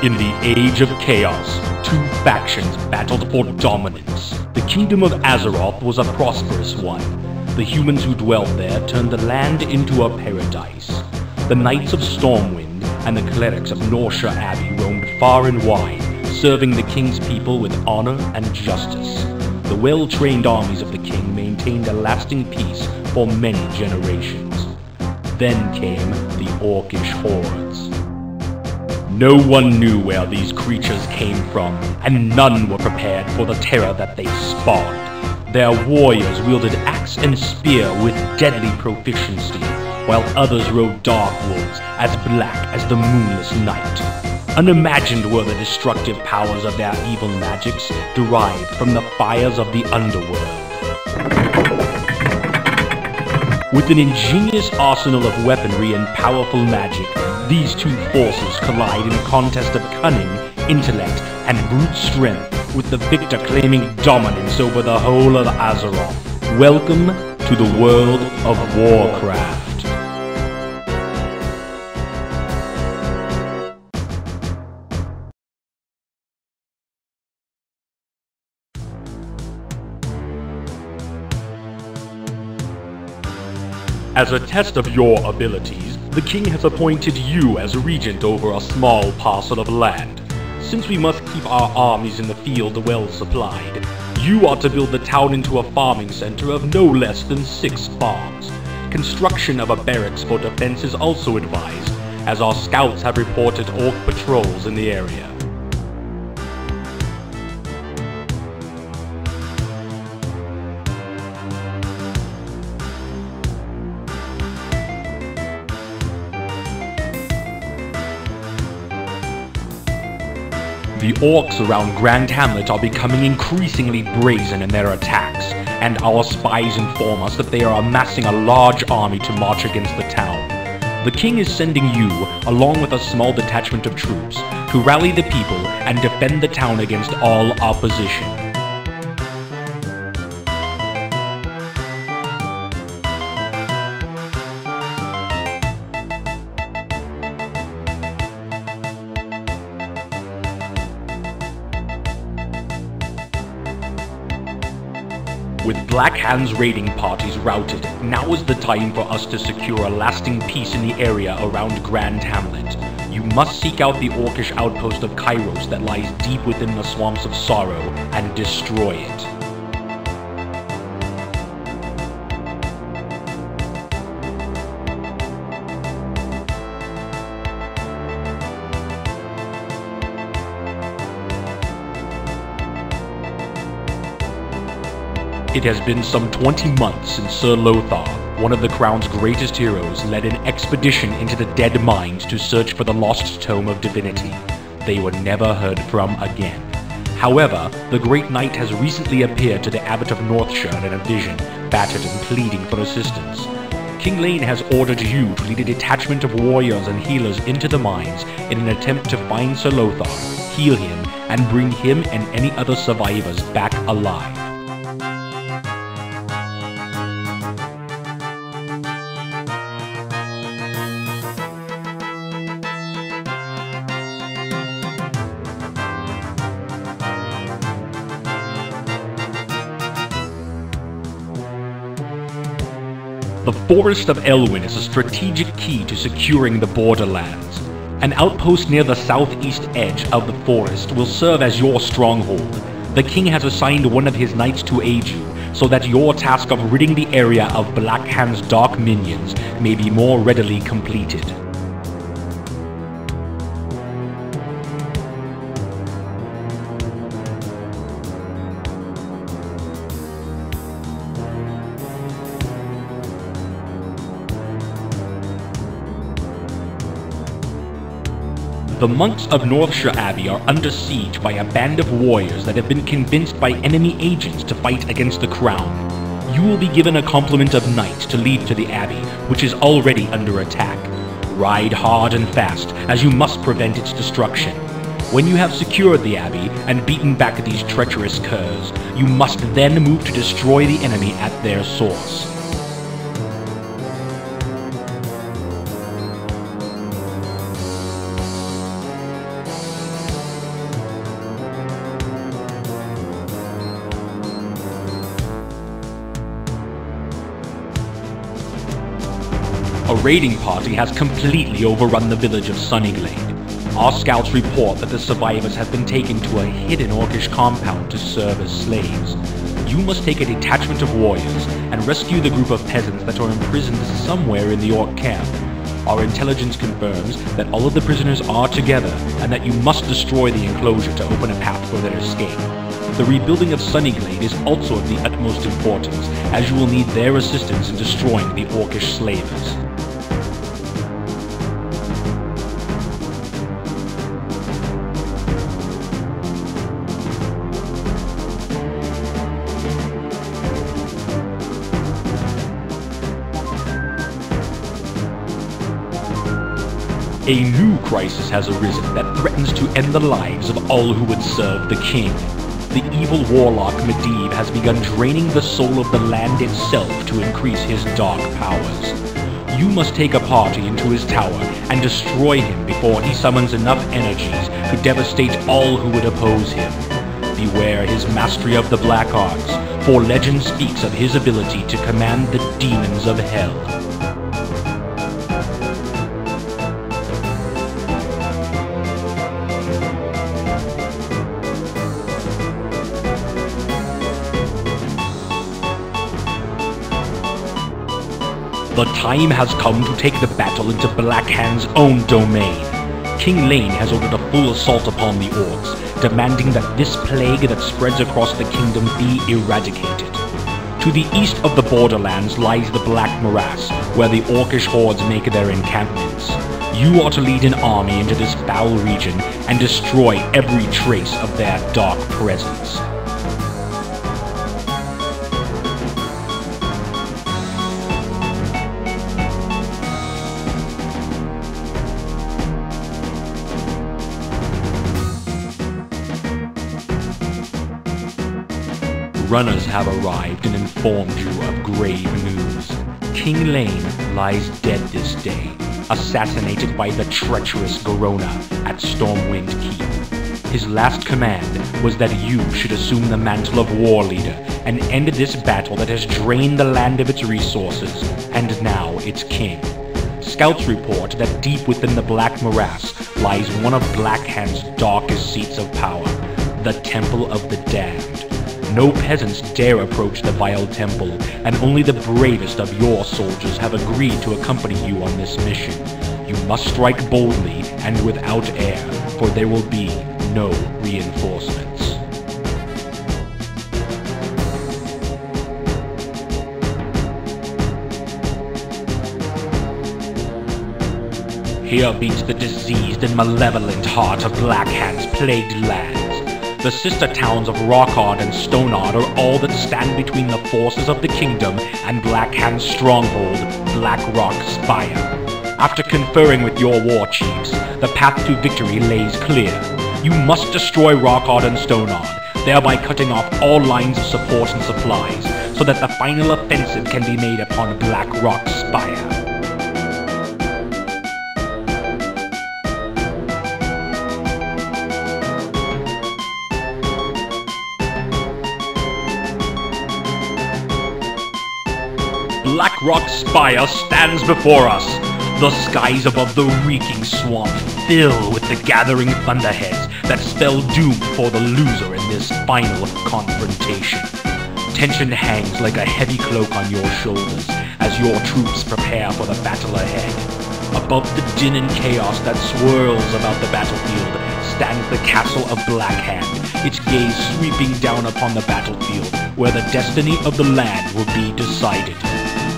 In the Age of Chaos, two factions battled for dominance. The kingdom of Azeroth was a prosperous one. The humans who dwelt there turned the land into a paradise. The Knights of Stormwind and the clerics of Norcia Abbey roamed far and wide, serving the king's people with honor and justice. The well-trained armies of the king maintained a lasting peace for many generations. Then came the Orcish hordes. No one knew where these creatures came from, and none were prepared for the terror that they spawned. Their warriors wielded axe and spear with deadly proficiency, while others rode dark wolves as black as the moonless night. Unimagined were the destructive powers of their evil magics, derived from the fires of the underworld. With an ingenious arsenal of weaponry and powerful magic, these two forces collide in a contest of cunning, intellect, and brute strength, with the victor claiming dominance over the whole of Azeroth. Welcome to the world of Warcraft. As a test of your abilities, the king has appointed you as regent over a small parcel of land. Since we must keep our armies in the field well supplied, you are to build the town into a farming center of no less than 6 farms. Construction of a barracks for defense is also advised, as our scouts have reported orc patrols in the area. The orcs around Grand Hamlet are becoming increasingly brazen in their attacks, and our spies inform us that they are amassing a large army to march against the town. The king is sending you, along with a small detachment of troops, to rally the people and defend the town against all opposition. With Black Hand's raiding parties routed, now is the time for us to secure a lasting peace in the area around Grand Hamlet. You must seek out the orcish outpost of Kairos that lies deep within the Swamps of Sorrow and destroy it. It has been some 20 months since Sir Lothar, one of the Crown's greatest heroes, led an expedition into the Dead Mines to search for the lost Tome of Divinity. They were never heard from again. However, the Great Knight has recently appeared to the Abbot of Northshire in a vision, battered and pleading for assistance. King Lane has ordered you to lead a detachment of warriors and healers into the mines in an attempt to find Sir Lothar, heal him, and bring him and any other survivors back alive. The Forest of Elwyn is a strategic key to securing the borderlands. An outpost near the southeast edge of the forest will serve as your stronghold. The king has assigned one of his knights to aid you, so that your task of ridding the area of Black Hand's dark minions may be more readily completed. The monks of Northshire Abbey are under siege by a band of warriors that have been convinced by enemy agents to fight against the crown. You will be given a complement of knights to lead to the abbey, which is already under attack. Ride hard and fast, as you must prevent its destruction. When you have secured the abbey and beaten back these treacherous curs, you must then move to destroy the enemy at their source. raiding party has completely overrun the village of Sunnyglade. Our scouts report that the survivors have been taken to a hidden Orcish compound to serve as slaves. You must take a detachment of warriors and rescue the group of peasants that are imprisoned somewhere in the Orc camp. Our intelligence confirms that all of the prisoners are together and that you must destroy the enclosure to open a path for their escape. The rebuilding of Sunnyglade is also of the utmost importance, as you will need their assistance in destroying the Orcish slavers. A new crisis has arisen that threatens to end the lives of all who would serve the king. The evil warlock Medivh has begun draining the soul of the land itself to increase his dark powers. You must take a party into his tower and destroy him before he summons enough energies to devastate all who would oppose him. Beware his mastery of the black arts, for legend speaks of his ability to command the demons of hell. The time has come to take the battle into Blackhand's own domain. King Lane has ordered a full assault upon the Orcs, demanding that this plague that spreads across the kingdom be eradicated. To the east of the borderlands lies the Black Morass, where the Orcish hordes make their encampments. You are to lead an army into this foul region and destroy every trace of their dark presence. Runners have arrived and informed you of grave news. King Lane lies dead this day, assassinated by the treacherous Garona at Stormwind Keep. His last command was that you should assume the mantle of war leader and end this battle that has drained the land of its resources, and now its king. Scouts report that deep within the Black Morass lies one of Blackhand's darkest seats of power, the Temple of the Damned. No peasants dare approach the vile temple, and only the bravest of your soldiers have agreed to accompany you on this mission. You must strike boldly and without air, for there will be no reinforcements. Here beats the diseased and malevolent heart of Blackhand's plagued lands. The sister towns of Rockard and Stoneard are all that stand between the forces of the kingdom and Blackhand's stronghold, Blackrock Spire. After conferring with your war chiefs, the path to victory lays clear. You must destroy Rockard and Stoneard, thereby cutting off all lines of support and supplies, so that the final offensive can be made upon Blackrock Spire. Blackrock Spire stands before us. The skies above the reeking swamp fill with the gathering thunderheads that spell doom for the loser in this final confrontation. Tension hangs like a heavy cloak on your shoulders as your troops prepare for the battle ahead. Above the din and chaos that swirls about the battlefield stands the castle of Blackhand, its gaze sweeping down upon the battlefield where the destiny of the land will be decided.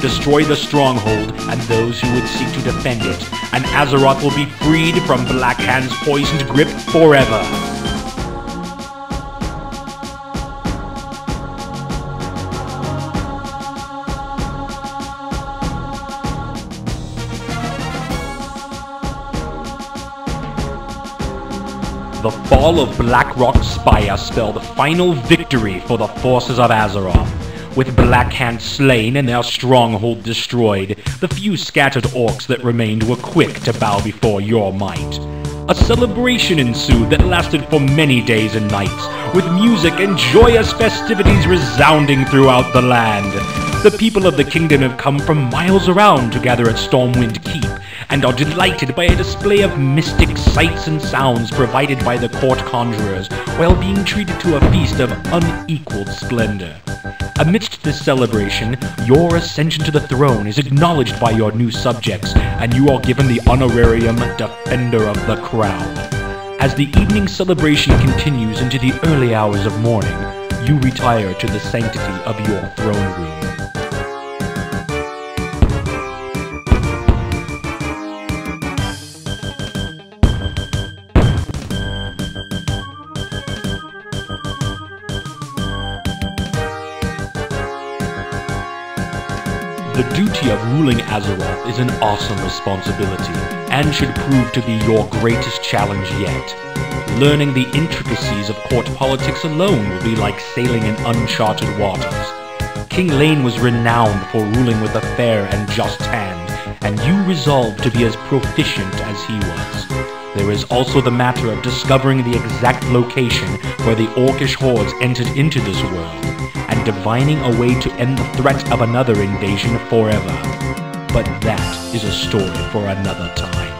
Destroy the stronghold and those who would seek to defend it, and Azeroth will be freed from Blackhand's poisoned grip forever. The fall of Blackrock Spire spelled final victory for the forces of Azeroth. With Blackhand slain and their stronghold destroyed, the few scattered orcs that remained were quick to bow before your might. A celebration ensued that lasted for many days and nights, with music and joyous festivities resounding throughout the land. The people of the kingdom have come from miles around to gather at Stormwind Keep, and are delighted by a display of mystic sights and sounds provided by the court conjurers, while being treated to a feast of unequaled splendor. Amidst this celebration, your ascension to the throne is acknowledged by your new subjects, and you are given the honorarium Defender of the Crown. As the evening celebration continues into the early hours of morning, you retire to the sanctity of your throne room. The duty of ruling Azeroth is an awesome responsibility, and should prove to be your greatest challenge yet. Learning the intricacies of court politics alone will be like sailing in uncharted waters. King Lane was renowned for ruling with a fair and just hand, and you resolved to be as proficient as he was. There is also the matter of discovering the exact location where the Orcish hordes entered into this world, and divining a way to end the threat of another invasion forever. But that is a story for another time.